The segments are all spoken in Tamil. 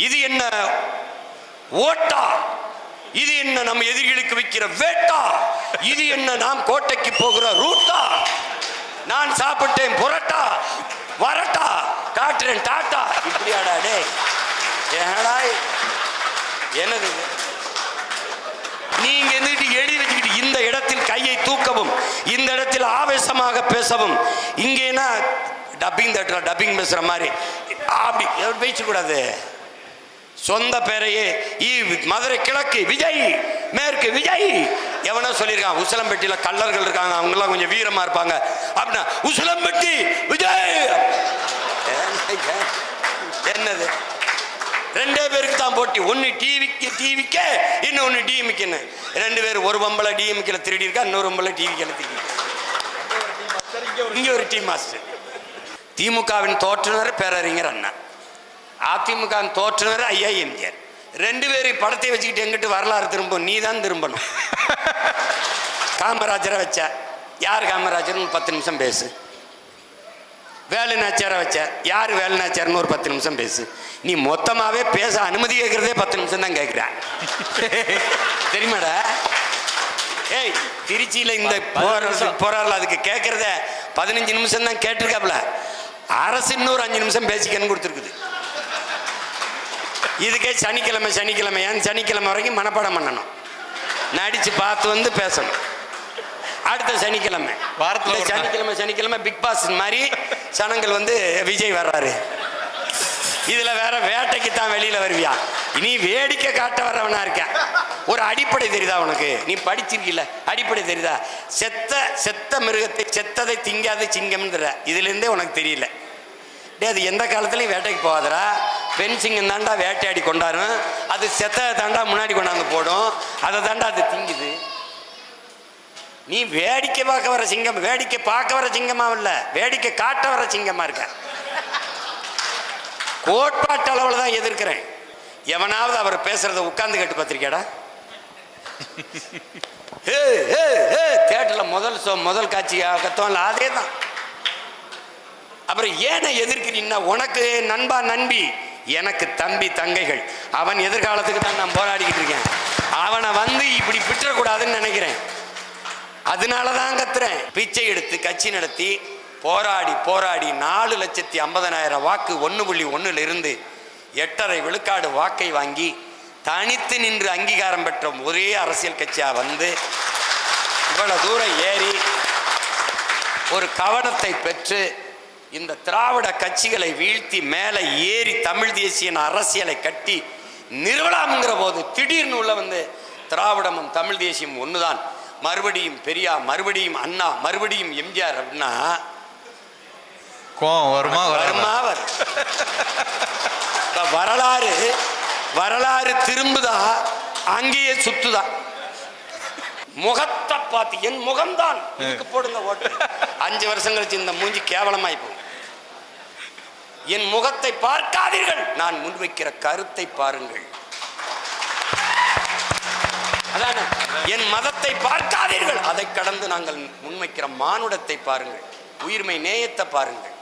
இது என்ன ஓட்டா? இது என்ன நம்ம எதிரிகளுக்கு வைக்கிற வேட்டா? இது என்ன நாம் கோட்டைக்கு போகிற ரூட்டா? நான் சாப்பிட்டேன் புரட்டா, வரட்டா, காட்டுறேன் டாட்டா. இப்படியாடா டே? ஏடா என்னது? நீங்க எழுதி வச்சுக்கிட்டு இந்த இடத்தில் கையை தூக்கவும், இந்த இடத்தில் ஆவேசமாக பேசவும், இங்கேனா டப்பிங் தட்டுற டப்பிங் பேசுற மாதிரி அப்படி பேசக்கூடாது. சொந்த பேரையே மதுரை கிழக்கு விஜய், மேற்கு விஜய். எவனோ சொல்லியிருக்கான் உசிலம்பட்டியில கள்ளர்கள் இருக்காங்க, அவங்க எல்லாம் கொஞ்சம் வீரமா இருப்பாங்க அப்படின்னா உசிலம்பட்டி விஜய். என்னது? ரெண்டே பேருக்கு தான் போட்டி. ஒன்னு டிவிக்கு இன்னொன்னு டிஎம்கேன்னு. ரெண்டு பேரும், ஒரு பம்பளை டிஎம்கேல திருடி இருக்கா, இன்னொரு பம்பளை டிவிக்கேல திருடி. இங்க ஒரு டீம் மாஸ்டர். திமுகவின் தோற்றுனர் பேரறிஞர் அண்ணா, அதிமுகவின் தோற்றுனர் ஐயா எம்ஜிஆர். ரெண்டு பேரும் படத்தை வச்சுக்கிட்டு எங்கிட்டு வரலாறு திரும்பும்? நீ தான் திரும்பணும். காமராஜரை வச்ச, யார் காமராஜர்? 10 நிமிஷம் பேசு. வேலுநாச்சியாரை வச்ச, யார் வேலுநாச்சியார்னு ஒரு 10 நிமிஷம் பேசு. நீ மொத்தமாவே பேச அனுமதி கேட்கறதே 10 நிமிஷம் தான் கேட்கிறேன். தெரியுமாடா? ஏய், திருச்சியில இந்த போராடல அதுக்கு கேட்கறத 15 நிமிஷம் தான் கேட்டிருக்காப்ல. அரசு இன்னொரு 5 நிமிஷம் பேசிக்கன்னு கொடுத்துருக்குது. இதுக்கே சனிக்கிழமை சனிக்கிழமை வரைக்கும் மனப்பாடம் பண்ணணும், நடிச்சு பார்த்து வந்து பேசணும். அடுத்த சனிக்கிழமை வாரத்தில் சனிக்கிழமை பிக் பாஸ் மாதிரி சனங்கள் வந்து விஜய் வர்றாரு. இதுல வேற வேட்டைக்கு தான் வெளியில வருவியா? நீ வேடிக்கை காட்ட வர்றவனா இருக்க. ஒரு அடிப்படை தெரியுதா உனக்கு? நீ படிச்சிருக்கீல, அடிப்படை தெரியுதா? செத்த மிருகத்தை செத்ததை திங்காத சிங்கம்ன்ற இதுல இருந்தே உனக்கு தெரியல. அது எந்த காலத்துலயும் வேட்டைக்கு போகாதரா. பெண் சிங்கம் தாண்டா வேட்டையாடி கொண்டாடும், அது செத்ததை தாண்டா முன்னாடி கொண்டாந்து போடும், அதை தாண்டா அது திங்குது. நீ வேடிக்கை பார்க்க வர சிங்கம், வேடிக்கை பார்க்க வர சிங்கமா இல்ல, வேடிக்கை காட்ட வர சிங்கமா இருக்க. கோட்பாட்டு அளவுல தான் எதிர்க்கிறேன். எவனாவது அவர் பேசுறத உட்கார்ந்து கேட்டு பார்த்திருக்கேடா? தியேட்டர்ல முதல் காட்சி கத்தோம்ல, அதே தான். அப்புறம் ஏனை எதிர்க்கிறீன்னா, உனக்கு நண்பா நண்பி, எனக்கு தம்பி தங்கைகள், அவன் எதிர்காலத்துக்கு தான் நான் போராடிக்கிட்டு இருக்கேன். அவனை வந்து இப்படி பிற்றக்கூடாதுன்னு நினைக்கிறேன். அதனாலதான் கத்துறேன். பிச்சை எடுத்து கட்சி நடத்தி போராடி 4,50,000 வாக்கு 1.1 இருந்து 8.5 விழுக்காடு வாக்கை வாங்கி தனித்து நின்று அங்கீகாரம் பெற்ற ஒரே அரசியல் கட்சியா வந்து இவ்வளவு தூரம் ஏறி ஒரு கவனத்தை பெற்று இந்த திராவிட கட்சிகளை வீழ்த்தி மேலே ஏறி தமிழ் தேசிய அரசியலை கட்டி நிறுவலாம்ங்கிற போது திடீர்னு உள்ள வந்து திராவிடமும் தமிழ் தேசியம் ஒண்ணுதான், மறுபடியும் பெரியார், மறுபடியும் அண்ணா, மறுபடியும் எம்ஜிஆர் அப்படின்னா வரலாறு திரும்புதா, அங்கேயே சுத்துதா. முகத்தை பார்த்து என் முகம்தான் இதுக்கு போடுங்க ஓட்டு. 5 வருஷம் கழிச்சு இந்த மூஞ்சி கேவலமாய் போகும். என் முகத்தை பார்க்காதீர்கள், நான் முன்வைக்கிற கருத்தை பாருங்கள். அதான, என் மதத்தை பார்க்காதீர்கள், அதை கடந்து நாங்கள் முன்வைக்கிற மானுடத்தை பாருங்கள், உயிர்மை நேயத்தை பாருங்கள்.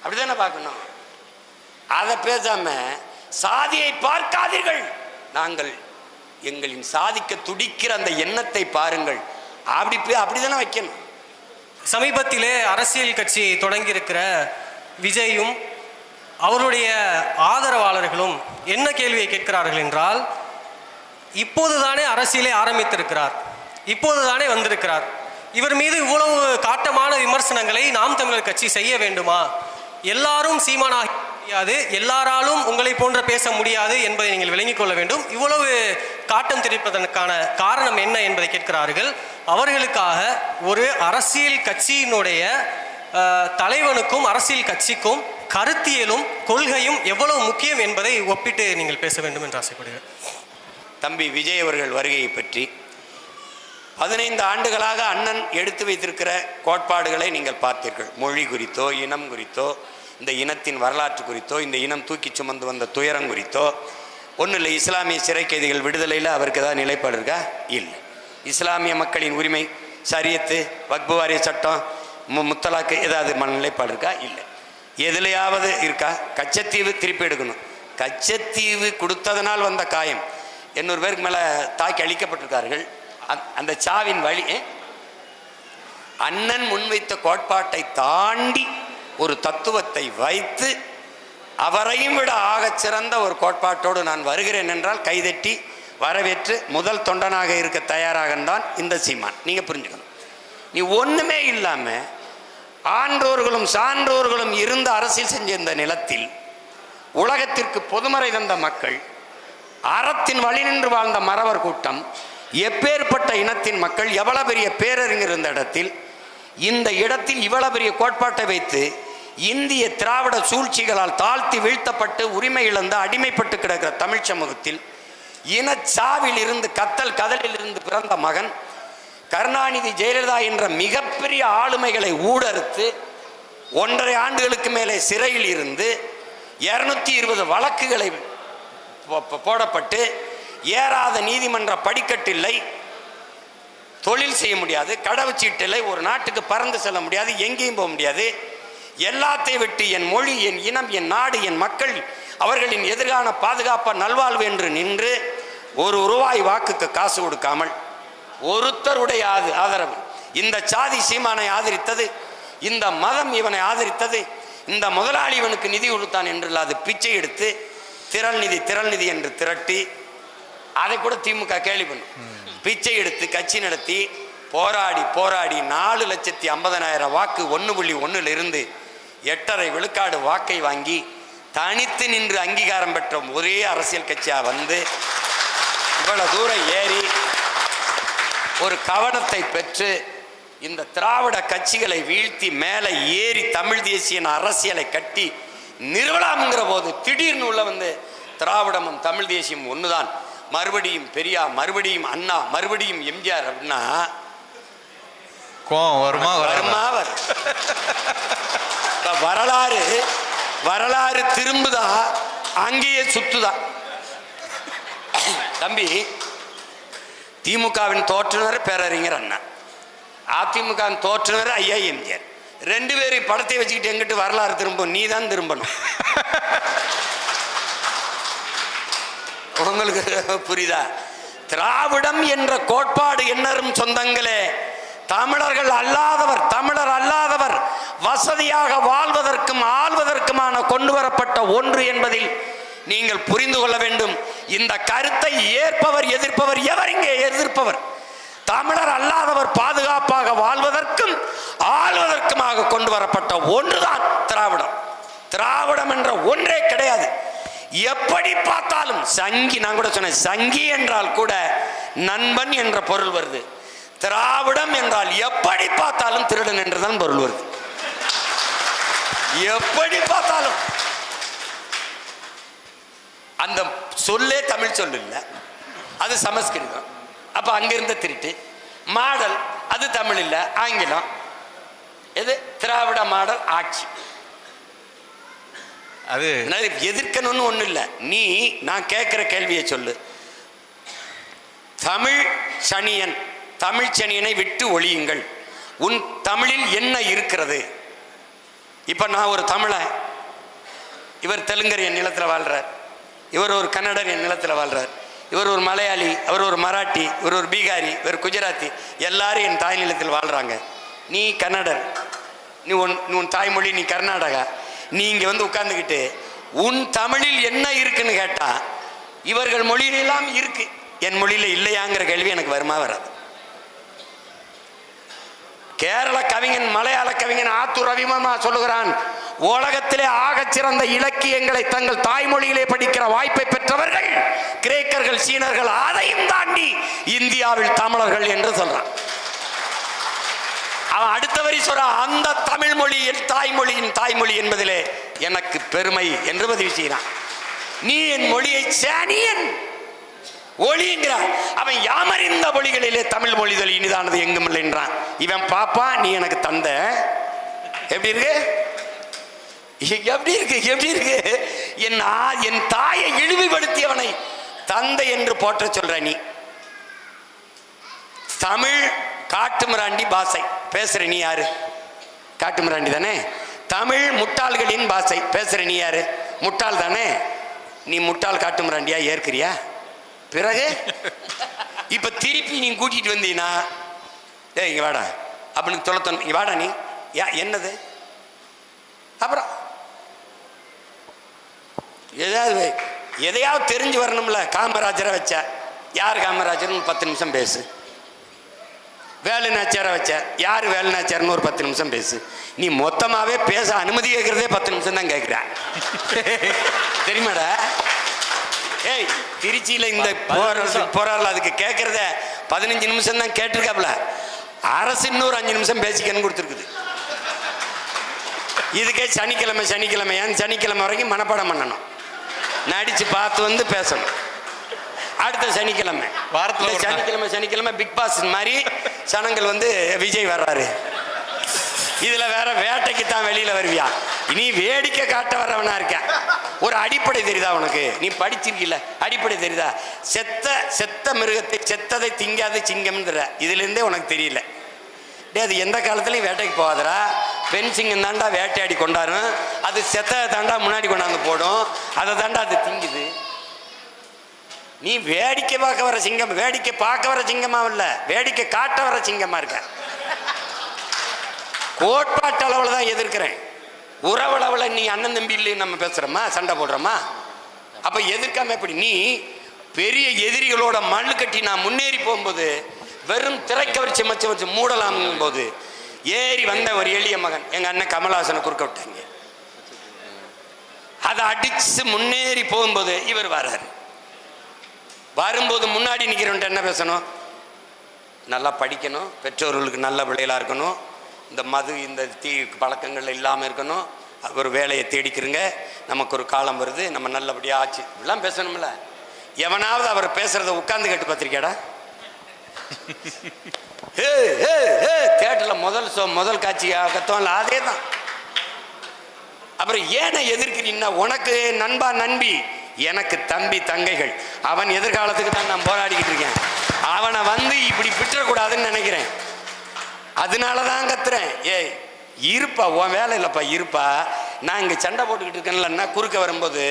அப்படிதானே பார்க்கணும். அதை பேசாம சாதியை பார்க்காதீர்கள், நாங்கள் எங்களின் சாதிக்க துடிக்கிற அந்த எண்ணத்தை பாருங்கள், அப்படிதானே வைக்கணும். சமீபத்திலே அரசியல் கட்சி தொடங்கி இருக்கிற விஜயும் அவருடைய ஆதரவாளர்களும் என்ன கேள்வியை கேட்கிறார்கள் என்றால், இப்போதுதானே அரசியலை ஆரம்பித்திருக்கிறார், இப்போதுதானே வந்திருக்கிறார், இவர் மீது இவ்வளவு காட்டமான விமர்சனங்களை நாம் தமிழர் கட்சி செய்ய வேண்டுமா? எல்லாரும் சீமானாக முடியாது, எல்லாராலும் உங்களை போன்ற பேச முடியாது என்பதை நீங்கள் விளங்கிக் கொள்ள வேண்டும். இவ்வளவு காட்டம் தெரிவிப்பதற்கான காரணம் என்ன என்பதை கேட்கிறார்கள். அவர்களுக்காக ஒரு அரசியல் கட்சியினுடைய தலைவனுக்கும் அரசியல் கட்சிக்கும் கருத்தியலும் கொள்கையும் எவ்வளவு முக்கியம் என்பதை ஒப்பிட்டு நீங்கள் பேச வேண்டும் என்று ஆசைப்படுகிறேன். தம்பி விஜய் அவர்கள் வருகையை பற்றி 15 ஆண்டுகளாக அண்ணன் எடுத்து வைத்திருக்கிற கோட்பாடுகளை நீங்கள் பார்த்தீர்கள். மொழி குறித்தோ, இனம் குறித்தோ, இந்த இனத்தின் வரலாற்று குறித்தோ, இந்த இனம் தூக்கி சுமந்து வந்த துயரம் குறித்தோ ஒன்றும் இல்லை. இஸ்லாமிய சிறை கைதிகள் விடுதலையில் அவருக்கு ஏதாவது நிலைப்பாடு இருக்கா? இல்லை. இஸ்லாமிய மக்களின் உரிமை, சரியத்து, வக்பு வாரிய சட்டம், முத்தலாக்கு ஏதாவது நிலைப்பாடு இருக்கா? இல்லை. எதுலையாவது இருக்கா? கச்சத்தீவு திருப்பி எடுக்கணும், கச்சத்தீவு கொடுத்ததனால் வந்த காயம். 800 பேருக்கு மேலே தாக்கி அழிக்கப்பட்டிருக்கார்கள். அந்த சாவின் வழி அண்ணன் முன்வைத்த கோட்பாட்டை தாண்டி ஒரு தத்துவத்தை வைத்து அவரையும் விட ஆகச் சிறந்த ஒரு கோட்பாட்டோடு நான் வருகிறேன் என்றால் கைதட்டி வரவேற்று முதல் தொண்டனாக இருக்க தயாராகத்தான் இந்த சீமான். நீங்கள் புரிஞ்சுக்கணும். நீ ஒன்றுமே இல்லாமல் ஆன்றோர்களும் சான்றோர்களும் இருந்த அரசியல் செஞ்ச இந்த நிலத்தில் உலகத்திற்கு பொதுமறை தந்த மக்கள், அறத்தின் வழி நின்று வாழ்ந்த மறவர் கூட்டம், எப்பேற்பட்ட இனத்தின் மக்கள், எவ்வளவு பெரிய பேரறிஞர் இருந்த இடத்தில், இந்த இடத்தில் இவ்வளவு பெரிய கோட்பாட்டை வைத்து இந்திய திராவிட சூழ்ச்சிகளால் தாழ்த்தி வீழ்த்தப்பட்டு உரிமை இழந்து அடிமைப்பட்டு கிடக்கிற தமிழ் சமூகத்தில் இனச்சாவில் இருந்து கதலில் இருந்து பிறந்த மகன் கருணாநிதி ஜெயலலிதா என்ற மிகப்பெரிய ஆளுமைகளை ஊடறுத்து 1.5 ஆண்டுகளுக்கு மேலே சிறையில் இருந்து 220 வழக்குகளை போடப்பட்டு ஏறாத நீதிமன்ற படிக்கட்டில்லை, தொழில் செய்ய முடியாது, கடவுச்சீட்டில்லை, ஒரு நாட்டுக்கு பறந்து செல்ல முடியாது, எங்கேயும் போக முடியாது, எல்லாத்தையும் விட்டு என் மொழி, என் இனம், என் நாடு, என் மக்கள் அவர்களின் எதிர்கால பாதுகாப்ப நல்வாழ்வு என்று நின்று ₹1 வாக்குக்கு காசு கொடுக்காமல் ஒருத்தருடைய ஆதரவு, இந்த சாதி சீமானை ஆதரித்தது, இந்த மதம் இவனை ஆதரித்தது, இந்த முதலாளி இவனுக்கு நிதி கொடுத்தான் என்று இல்லாது பிச்சை எடுத்து திரள் நிதி என்று திரட்டி, அதை கூட திமுக கேள்வி பண்ணும், பிச்சை எடுத்து கட்சி நடத்தி போராடி 4,50,000 வாக்கு 1.1 இருந்து 8.5 விழுக்காடு வாக்கை வாங்கி தனித்து நின்று அங்கீகாரம் பெற்ற ஒரே அரசியல் கட்சியாக வந்து இவ்வளவு தூரம் ஏறி ஒரு கவனத்தை பெற்று இந்த திராவிட கட்சிகளை வீழ்த்தி மேலே ஏறி தமிழ் தேசிய அரசியலை கட்டி நிறுவலாம்ங்கிற போது திடீர்னு உள்ள வந்து திராவிடமும் தமிழ் தேசியம் ஒண்ணுதான், மறுபடியும் பெரியார், மறுபடியும் அண்ணா, மறுபடியும் எம்ஜிஆர் அப்படின்னா வரலாறு திரும்புதா, அங்கேயே சுத்துதா. தம்பி, திமுகவின் தோற்றுனர் பேரறிஞர் அண்ணா, அதிமுகவின் தோற்றுனர் ஐயா எம்ஜிஆர். 2 பேரும் படத்தை வச்சுக்கிட்டு எங்கிட்டு வரலாறு திரும்பும், நீ தான் திரும்பணும். உங்களுக்கு புரியுதா? திராவிடம் என்ற கோட்பாடு என்னரும் சொந்தங்களே, தமிழர் அல்லாதவர் வசதியாக வாழ்வதற்கும் ஆள்வதற்குமான கொண்டு வரப்பட்ட ஒன்று என்பதில் நீங்கள் புரிந்து கொள்ள வேண்டும். இந்த கருத்தை ஏற்பவர் எதிர்ப்பவர் எவர்? இங்கே எதிர்ப்பவர் தமிழர் அல்லாதவர் பாதுகாப்பாக வாழ்வதற்கும் ஆள்வதற்குமாக கொண்டு வரப்பட்ட ஒன்றுதான் திராவிடம். திராவிடம் என்ற ஒன்றே கிடையாது. எப்படி பார்த்தாலும் சங்கி, நான் கூட சொன்னேன், சங்கி என்றால் கூட நண்பன் என்ற பொருள் வருது. திராவிடம் என்றால் எப்படி பார்த்தாலும் திருடன் என்றுதான் பொருள் வருது. எப்படி பார்த்தாலும் அந்த சொல்லே தமிழ் சொல்லு இல்லை, அது சமஸ்கிருதம். அப்ப அங்கிருந்த திருட்டு மாடல், அது தமிழ் இல்லை, ஆங்கிலம். எது திராவிட மாடல் ஆட்சி, அது எதிர்க்கணும்னு ஒண்ணு இல்லை. நீ நான் கேட்கிற கேள்வியை சொல்லு. தமிழ் சனியனை விட்டு ஒழியுங்கள். உன் தமிழில் என்ன இருக்கிறது? இப்ப நான் ஒரு தமிழன், இவர் தெலுங்கர் என் நிலத்தில் வாழ்றார், இவர் ஒரு கன்னடர் என் நிலத்தில் வாழ்றார், இவர் ஒரு மலையாளி, அவர் ஒரு மராட்டி, இவர் ஒரு பீகாரி, இவர் குஜராத்தி, எல்லாரும் என் தாய் நிலத்தில் வாழ்றாங்க. நீ கன்னடர், நீ உன் தாய்மொழி நீ கர்நாடகா. நீ இங்க வந்து உட்கார்ந்துக்கிட்டு உன் தமிழில் என்ன இருக்குன்னு கேட்டா இவர்கள் மொழியிலெல்லாம் இருக்கு, என் மொழியில இல்லையாங்கிற கேள்வி எனக்கு வருமா வராது? கேரள கவிஞன், மலையாள கவிஞன் ஆத்தூர் ரவிவர்மா சொல்லுகிறான், உலகத்திலே ஆகச் சிறந்த இலக்கியங்களை தங்கள் தாய்மொழியிலே படிக்கிற வாய்ப்பை பெற்றவர்கள் கிரேக்கர்கள், சீனர்கள், அதையும் தாண்டி இந்தியாவில் தமிழர்கள் என்று சொல்றான். அவன் அடுத்த வரி சொல்றான், அந்த தமிழ் மொழி என் தாய்மொழியின் தாய்மொழி என்பதிலே எனக்கு பெருமை என்று பதிவு செய்கிறான். நீ என் மொழியை சேனியன் ஒளிங்கிறான். அவன் யாமறிந்த மொழிகளிலே தமிழ் மொழிதல் இனிதானது எங்கும் இல்லை என்றான். இவன் பாப்பா நீ எனக்கு தந்த, எப்படி இருக்கு எப்படி இருக்கு எப்படி இருக்கு? என் தாயை இழிவுபடுத்தியவனை தந்தை என்று போற்ற சொல்ற நீ. தமிழ் காட்டுமிராண்டி பாஷை பேசுற நீ யாரு? காட்டுமிராண்டி தானே. தமிழ் முட்டாள்களின் பாஷை பேசுற நீ யாரு? முட்டாள் தானே. நீ முட்டாள் காட்டுமிராண்டியா ஏற்கிறியா? பிறகு இப்ப திருப்பி நீ கூட்டிட்டு வந்தீங்கன்னா ஏய் இங்க வாடா அப்படின்னு தொலைத்தோம், இங்க வாடா நீ என்னது அப்புறம் ஏதாவது எதையாவது தெரிஞ்சு வரணும்ல. காமராஜரை வச்ச யார் காமராஜர்னு 10 நிமிஷம் பேசு. வேலுநாச்சியாரை வச்ச யார் வேலுநாச்சியார்னு ஒரு 10 நிமிஷம் பேசு. நீ மொத்தமாவே பேச அனுமதி கேட்கறதே 10 நிமிஷம் தான் கேட்கிற. தெரியுமாடா? ஏய் திருச்சியில இந்த போராடல அதுக்கு கேட்கறத 15 நிமிஷம் தான் கேட்டிருக்காப்ல. அரசு இன்னொரு 5 நிமிஷம் பேசிக்கன்னு கொடுத்துருக்குது. இதுக்கே சனிக்கிழமை சனிக்கிழமை வரைக்கும் மனப்பாடம் பண்ணணும், நடிச்சு பார்த்து வந்து பேசணும். அடுத்த சனிக்கிழமை சனிக்கிழமை பிக் பாஸ் மாதிரி சனங்கள் வந்து விஜய் வர்றாரு. இதுல வேற வேட்டைக்கு தான் வெளியில வருவியா? நீ வேடிக்கை காட்ட வர்றவனா இருக்க. ஒரு அடிப்படை தெரியுதா உனக்கு? நீ படிச்சிருக்கீல, அடிப்படை தெரியுதா? செத்த மிருகத்தை செத்ததை திங்காத சிங்கம்ன்ற இதுல இருந்தே உனக்கு தெரியல. டே அது எந்த காலத்துலயும் வேட்டைக்கு போகாதரா. பெண் சிங்கம் தாண்டா வேட்டையாடி கொண்டாடும், அது செத்த தாண்டா முன்னாடி கொண்டாந்து போடும், அதை தாண்டா அது திங்குது. நீ வேடிக்கை பார்க்க வர சிங்கம், வேடிக்கை பார்க்க வர சிங்கமா இல்ல, வேடிக்கை காட்ட வர சிங்கமா இருக்க. கோட்பாட்டு அளவுல தான் எதிர்க்கிறேன், உறவளவுல நீ அண்ணன் தம்பி இல்லை நம்ம பேசுறோமா, சண்டை போடுறோமா? அப்ப எதிர்க்காம எப்படி? நீ பெரிய எதிரிகளோட மண்ணு கட்டி நான் முன்னேறி போகும்போது வெறும் திரைக்கவர்ச்சி மச்சு வச்சு மூடலாம் போது ஏறி வந்த ஒரு எளிய மகன் எங்க அண்ணன் கமலஹாசனை குறுக்க விட்டாங்க. அதை அடிச்சு முன்னேறி போகும்போது இவர் வர்றாரு. வரும்போது முன்னாடி நிற்கிறவன்ட்டு என்ன பேசணும்? நல்லா படிக்கணும், பெற்றோர்களுக்கு நல்ல பிள்ளைகளாக இருக்கணும், இந்த மது இந்த தீ பழக்கங்கள் இல்லாமல் இருக்கணும், ஒரு வேலையை தேடிக்கிறங்க, நமக்கு ஒரு காலம் வருது, நம்ம நல்லபடியாக ஆச்சு, இப்படிலாம் பேசணும்ல. எவனாவது அவர் பேசுறத உட்கார்ந்து கேட்டு பார்த்திருக்கியாடா? தேட்டரில் முதல் காட்சி கத்தோம்ல, அதே தான். அப்புறம் ஏன எதிர்க்கிறீங்கன்னா, உனக்கு நண்பா நண்பி, எனக்கு தம்பி தங்கைகள், அவன் எதிர்காலத்துக்கு தான் நான் போராடிக்கிட்டு இருக்கேன். அவனை வந்து இப்படி விட்டுறக்கூடாதுன்னு நினைக்கிறேன், அதனாலதான் கத்துறேன். ஏய் இருப்பா, உன் வேலை இல்லைப்பா, இருப்பா. நான் இங்கே சண்டை போட்டுக்கிட்டு இருக்கேன்லன்னா குறுக்க வரும்போது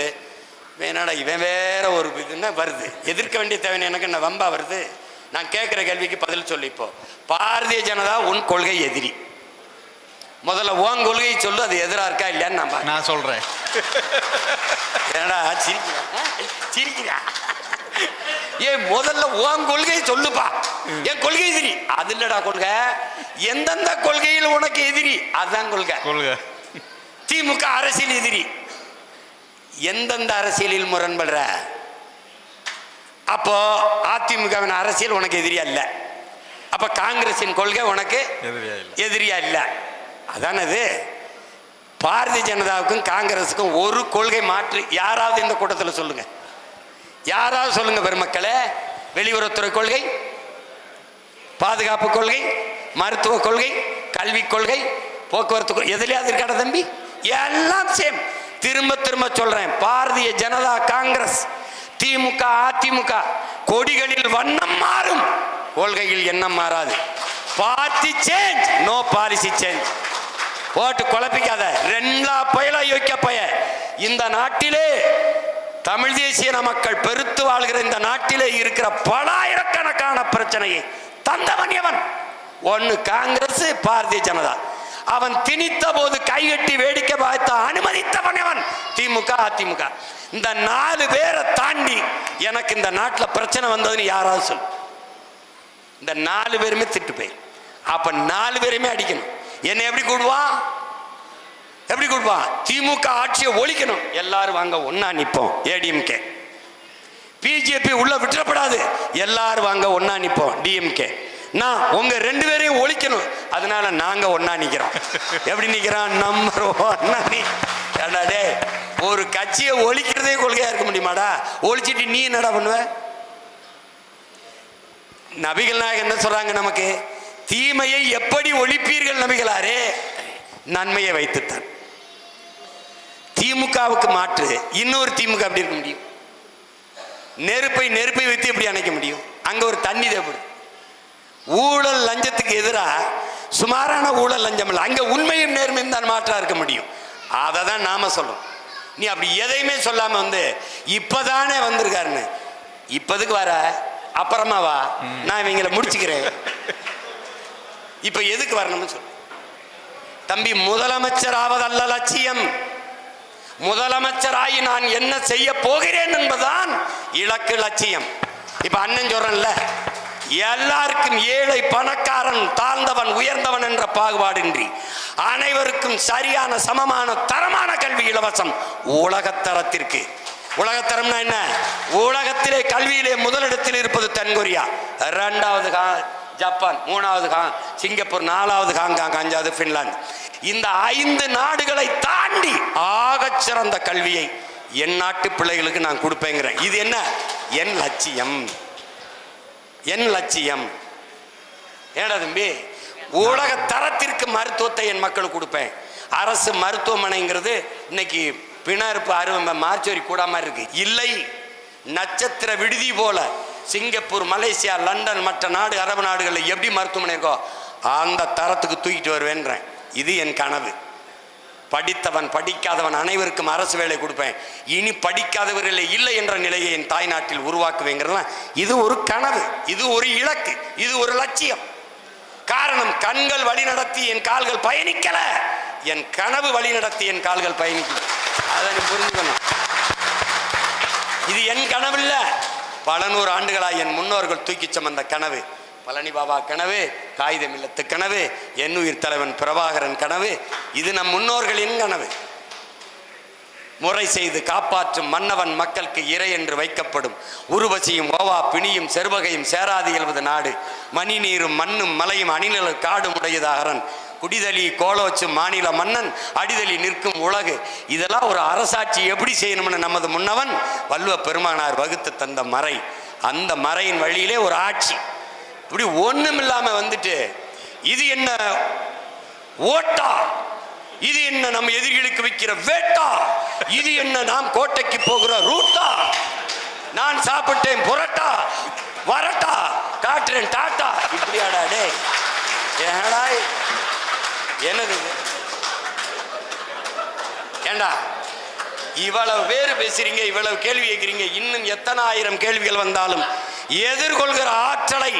வேணாடா இவன் வேற ஒரு இதுன்னா வருது. எதிர்க்க வேண்டிய தேவை எனக்கு என்ன வம்பா வருது? நான் கேட்குற கேள்விக்கு பதில் சொல்லி. இப்போ பாரதிய ஜனதா உன் கொள்கை எதிரி. முதல்ல உன் கொள்கையை சொல்லு, அது எதிராக இருக்கா இல்லையான்னு நான் சொல்றேன். ஏடா சிரிக்கிறா? ஏன் முதல்ல உன் கொள்கையை சொல்லுப்பா. என் கொள்கை எதிரி அது இல்லடா கொள்கை. எந்தெந்த கொள்கையில் உனக்கு எதிரி அதுதான் கொள்கை. திமுக அரசியல் எதிரி. எந்தெந்த அரசியலில் முரண்படுற? அப்போ அதிமுகவின் அரசியல் உனக்கு எதிரியா இல்ல, அப்ப காங்கிரசின் கொள்கை உனக்கு எதிரியா இல்ல. அதானது. பாரதிய ஜனதாவுக்கும் காங்கிரஸுக்கும் ஒரு கொள்கை மாற்று யாராவது இந்த கூட்டத்தில் சொல்லுங்க, யாராவது சொல்லுங்க பெருமக்களே. வெளியுறவுத்துறை கொள்கை, பாதுகாப்பு கொள்கை, மருத்துவ கொள்கை, கல்விக் கொள்கை, போக்குவரத்து எதுலையாவது இருக்காட தம்பி? எல்லாம் சேம். திரும்ப திரும்ப சொல்றேன், பாரதிய ஜனதா காங்கிரஸ், திமுக அதிமுக கொடிகளில் வண்ணம் மாறும், கொள்கையில் எண்ணம் மாறாது. Party change, no policy change. போட்டு குழப்பிக்காத. ரெண்டா பயலா யோக்கிய பய. இந்த நாட்டிலே தமிழ் தேசிய மக்கள் பெருத்து வாழ்கிற இந்த நாட்டிலே இருக்கிற பலாயிரக்கணக்கான பிரச்சனையை தந்தவன் எவன்? ஒன்னு காங்கிரஸ், பாரதிய ஜனதா. அவன் திணித்த போது கைகட்டி வேடிக்கை பார்த்த அனுமதித்தவன் எவன்? திமுக அதிமுக. இந்த 4 பேரை தாண்டி எனக்கு இந்த நாட்டில் பிரச்சனை வந்ததுன்னு யாராவது சொல். இந்த 4 பேருமே திட்டு போய், அப்ப 4 பேருமே அடிக்கணும். என்ன எப்படி கூடுவான்? எப்படி கூடுவான்? திமுக ஆட்சியை ஒழிக்கணும், எல்லாரும் வாங்க ஒன்னா நிப்போம். ஏடிஎம்கே பிஜேபி உள்ள விட்டுறப்படாது, எல்லாரும் வாங்க ஒன்னா நிப்போம். டிஎம்கே நான் உங்க 2 பேரையும் ஒழிக்கணும், அதனால நாங்க ஒன்னா நிக்கிறோம். எப்படி நிக்கிறோம்? நம்பர் 1. டே ஒரு கட்சியை ஒழிக்கிறதே கொள்கையா இருக்க முடியுமாடா? ஒழிச்சிட்டு நீ என்னடா பண்ணுவ? நபிகள் நாயகம் என்ன சொல்றாங்க நமக்கு? தீமையை எப்படி ஒழிப்பீர்கள் நபிகளாரே? நன்மையை வைத்துத்தான். திமுகவுக்கு மாற்று இன்னொரு திமுக எப்படி இருக்க முடியும்? நெருப்பை வைத்து எப்படி அணைக்க முடியும்? அங்க ஒரு தண்ணி தேவைப்படும். ஊழல் லஞ்சத்துக்கு எதிராக சுமாரான ஊழல் லஞ்சம் இல்லை, அங்க உண்மையும் நேர்மையும் தான் மாற்றா இருக்க முடியும். அதை தான் நாம சொல்றோம். நீ அப்படி எதையுமே சொல்லாம வந்து இப்பதானே வந்திருக்காருன்னு, இப்பதுக்கு வர அப்புறமா வா, நான் இவங்களை முடிச்சுக்கிறேன், இப்ப எதுக்கு வரணும்னு சொல்லு. தம்பி, முதலமைச்சர் ஆவதல்ல லட்சியம், முதலமைச்சராகி நான் என்ன செய்ய போகிறேன் என்பதுதான் இலக்கு, லட்சியம். இப்ப அண்ணன் சொல்றேன்ல, எல்லாருக்கும் ஏழை பணக்காரன் தாழ்ந்தவன் உயர்ந்தவன் என்ற பாகுபாடின்றி அனைவருக்கும் சரியான சமமான தரமான கல்வி இலவசம். உலகத்தரத்திற்கு, உலகத்தரம்னா என்ன? உலகத்திலே கல்வியிலே முதலிடத்தில் இருப்பது தென்கொரியா, 2வது ஜப்பான், 3வது சிங்கப்பூர், 4வது ஹாங்காங், 5வது பின்லாந்து. இந்த 5 நாடுகளை தாண்டி ஆகச் சிறந்த கல்வியை என் நாட்டு பிள்ளைகளுக்கு நான் கொடுப்பேங்கிறேன். இது என்ன? என் லட்சியம், என் லட்சியம். ஏடா தம்பி, உலக தரத்திற்கு மருத்துவத்தை என் மக்களுக்கு கொடுப்பேன். அரசு மருத்துவமனைங்கிறது இன்னைக்கு பிணறுப்பு அறுவை மார்ச்சோரி கூட மாதிரி இருக்கு. இல்லை, நட்சத்திர விடுதி போல சிங்கப்பூர், மலேசியா, லண்டன், மற்ற நாடு, அரபு நாடுகளில் எப்படி மருத்துவமனை இருக்கோ அந்த தரத்துக்கு தூக்கிட்டு வருவேன்றேன். இது என் கனவு. படித்தவன் படிக்காதவன் அனைவருக்கும் அரசு வேலை கொடுப்பேன். இனி படிக்காதவர்களே இல்லை என்ற நிலையை என் தாய்நாட்டில் உருவாக்குவேங்கிறதுலாம் இது ஒரு கனவு, இது ஒரு இலக்கு, இது ஒரு லட்சியம். காரணம், கண்கள் வழி நடத்தி என் கால்கள் பயணிக்கல, என் கனவு வழி நடத்தி என் கால்கள் பயணிக்கல. அதை நீ புரிஞ்சுக்கணும். இது என் கனவு இல்ல, பல 100 ஆண்டுகளாக என் முன்னோர்கள் தூக்கி சுமந்த கனவு. பழனி பாபா கனவு, காகிதம் இல்லத்து கனவு, என்னுயிர் தலைவன் பிரபாகரன் கனவு, இது நம் முன்னோர்களின் கனவு. முறை செய்து காப்பாற்றும் மன்னவன் மக்களுக்கு இறை என்று வைக்கப்படும். உருவசியும் ஓவா பிணியும் செருவகையும் சேராது எழுவது நாடு. மணி நீரும் மண்ணும் மலையும் அணிநில காடும் உடையது அரண். குடிதலி கோலோச்சு மாநில மன்னன் அடிதலி நிற்கும் உலகு. இதெல்லாம் ஒரு அரசாட்சி எப்படி செய்யணும்னு நமது முன்னவன் வள்ளுவ பெருமானார் வகுத்து தந்த மறை. அந்த மறையின் வழியிலே ஒரு ஆட்சி. இப்படி ஒண்ணும் இல்லாம வந்துட்டு இது என்ன ஓட்டா, இது என்ன நம்ம எதிரிகளுக்கு வைக்கிற வேட்டா, இது என்ன நாம் கோட்டைக்கு போகிற ரூட்டா, நான் சாப்பிட்டேன் புரட்டா வரட்டா காட்டுறேன் டாட்டா, இப்படியாடா டே ஏடா என்னது? ஏண்டா இவ்வளவு பேர் பேசுறீங்க, இவ்வளவு கேள்வி கேட்கிறீங்க, இன்னும் எத்தனை ஆயிரம் கேள்விகள் வந்தாலும் எதிர்கொள்கிற ஆற்றலை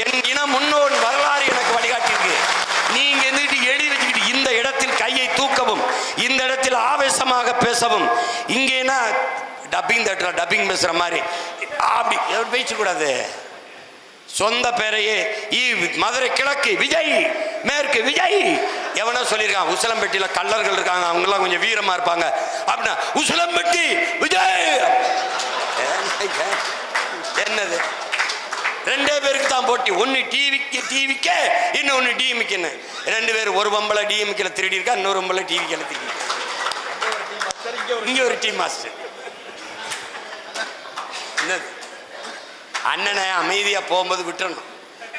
என் இன முன்னோன் வரலாறு எனக்கு வழிகாட்டியிருக்கு. நீங்க எழுதி வச்சுக்கிட்டு இந்த இடத்தில் கையை தூக்கவும், இந்த இடத்தில் ஆவேசமாக பேசவும், இங்கேனா டப்பிங் தட்டுற டப்பிங் பேசுற மாதிரி அப்படி பேசக்கூடாது. சொந்த பேரையே மதுரை கிழக்கு விஜய், மேற்கு விஜய், எவனோ சொல்லியிருக்கான். உசிலம்பட்டியில் கல்லர்கள் இருக்காங்க, அவங்கெல்லாம் கொஞ்சம் வீரமா இருப்பாங்க அப்படின்னா உசிலம்பட்டி விஜய். என்னது? 2 பேருக்கு தான் போட்டி. ஒன்னு டிவிக்கு இன்னொன்னு டிஎம்கேன்னு. 2 பேர், ஒரு பொம்பளை டிஎம்கேல திருடி இருக்கா, இன்னொரு பொம்பளை டிவிக்கேல திருடி. இங்க ஒரு டீம் மாஸ்டர். என்னது? அண்ணனை அமைதியா போகும்போது விட்டுறணும்.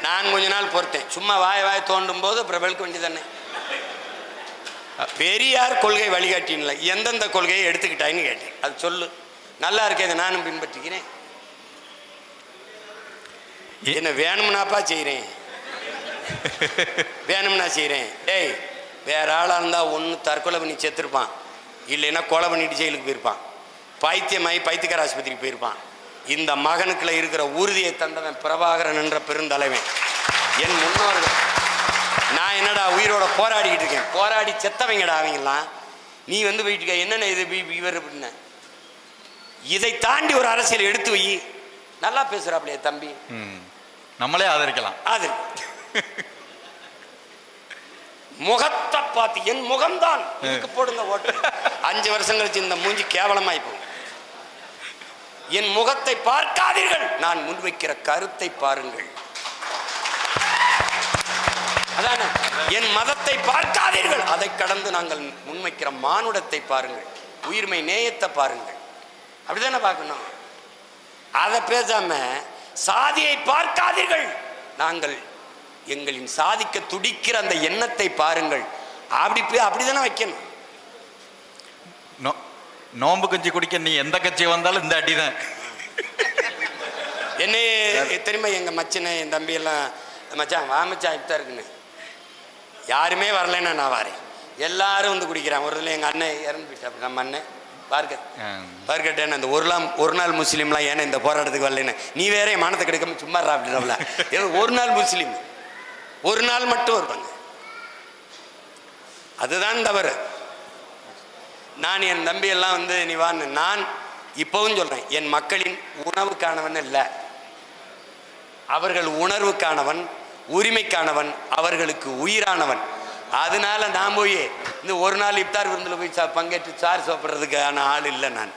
நான் கொஞ்ச நாள் பொறுத்தேன். சும்மா வாய் தோண்டும் போது அப்புறம் வெளுக்க வேண்டியதானே. பெரியார் கொள்கை வழிகாட்டின்ல எந்தெந்த கொள்கையை எடுத்துக்கிட்டாயின்னு கேட்டேன். அது சொல்லு, நல்லா இருக்கேன், நானும் பின்பற்றிக்கிறேன். என்ன வேணும்னாப்பா செய்கிறேன், வேணும்னா செய்கிறேன். டேய், வேற ஆளாக இருந்தால் ஒன்று தற்கொலை பண்ணி செத்துருப்பான், இல்லைன்னா கொலை பண்ணிட்டு ஜெயிலுக்கு போயிருப்பான், பைத்தியமாகி பைத்தியக்கார ஆஸ்பத்திரிக்கு போயிருப்பான். இந்த மகனுக்குள்ள இருக்கிற உறுதியை தந்தவன் பிரபாகரன் என்ற பெருந்தலைவன், என் முன்னோர்கள். நான் என்னடா உயிரோட போராடிக்கிட்டு இருக்கேன், போராடி செத்தவங்கடா அவங்கெல்லாம். நீ வந்து போயிட்டு என்னென்ன இது இவர் அப்படின்ன. இதை தாண்டி ஒரு அரசியல் எடுத்து வை. நல்லா பேசுறாப்லையே தம்பி, நம்மளே ஆதரிக்கலாம். அது முகத்தை பார்த்து, என் முகம்தான் இதுக்கு போடுங்க ஓட்டு. 5 வருஷம் கழிச்சு இந்த மூஞ்சி கேவலமாய் போகும். என் முகத்தை பார்க்காதீர்கள், நான் முன்வைக்கிற கருத்தை பாருங்கள். அதான, என் மதத்தை பார்க்காதீர்கள், அதை கடந்து நாங்கள் முன்வைக்கிற மானுடத்தை பாருங்கள், உயிர்மை நேயத்தை பாருங்கள். அப்படிதானே பார்க்கணும். அதை பேசாம சாதியை பார்க்காதீர்கள், நாங்கள் எங்களின் சாதிக்க துடிக்கிற அந்த எண்ணத்தை பாருங்கள். அப்படிதானே வைக்கணும். நோம்பு கஞ்சி குடிக்க நீ எந்த கட்சி வந்தாலும் இந்த அடிதான். என்ன தெரியுமா, எங்க மச்சனை என் தம்பி எல்லாம், மச்சான் வா மச்சான் இப்பதான் இருக்குன்னு, யாருமே வரலன்னா நான் வரேன், எல்லாரும் வந்து குடிக்கிறான். ஒரு இதில் எங்கள் அண்ணன் இறந்து போயிட்டா, நம்ம அண்ணன் பார்க்கட்டேன் அந்த ஒரு நாள் முஸ்லீம்லாம் ஏன்னா இந்த போராட்டத்துக்கு வரலன்னு நீ வேற மானத்தை கிடைக்காம சும்மா அப்படின்னா ஒரு நாள் முஸ்லீம் ஒரு நாள் மட்டும் வருவாங்க. அதுதான் தவறு. நான் என் தம்பியெல்லாம் வந்து நீ வான்னு நான் இப்பவும் சொல்றேன், என் மக்களின் உணவுக்கானவன் இல்லை, அவர்கள் உணர்வுக்கானவன், உரிமைக்கானவன், அவர்களுக்கு உயிரானவன். அதனால நான் போய் இந்த ஒரு நாள் இப்தார் விருந்தில் போய் பங்கேற்று சாறு சாப்பிட்றதுக்கான ஆள் இல்லை நான்.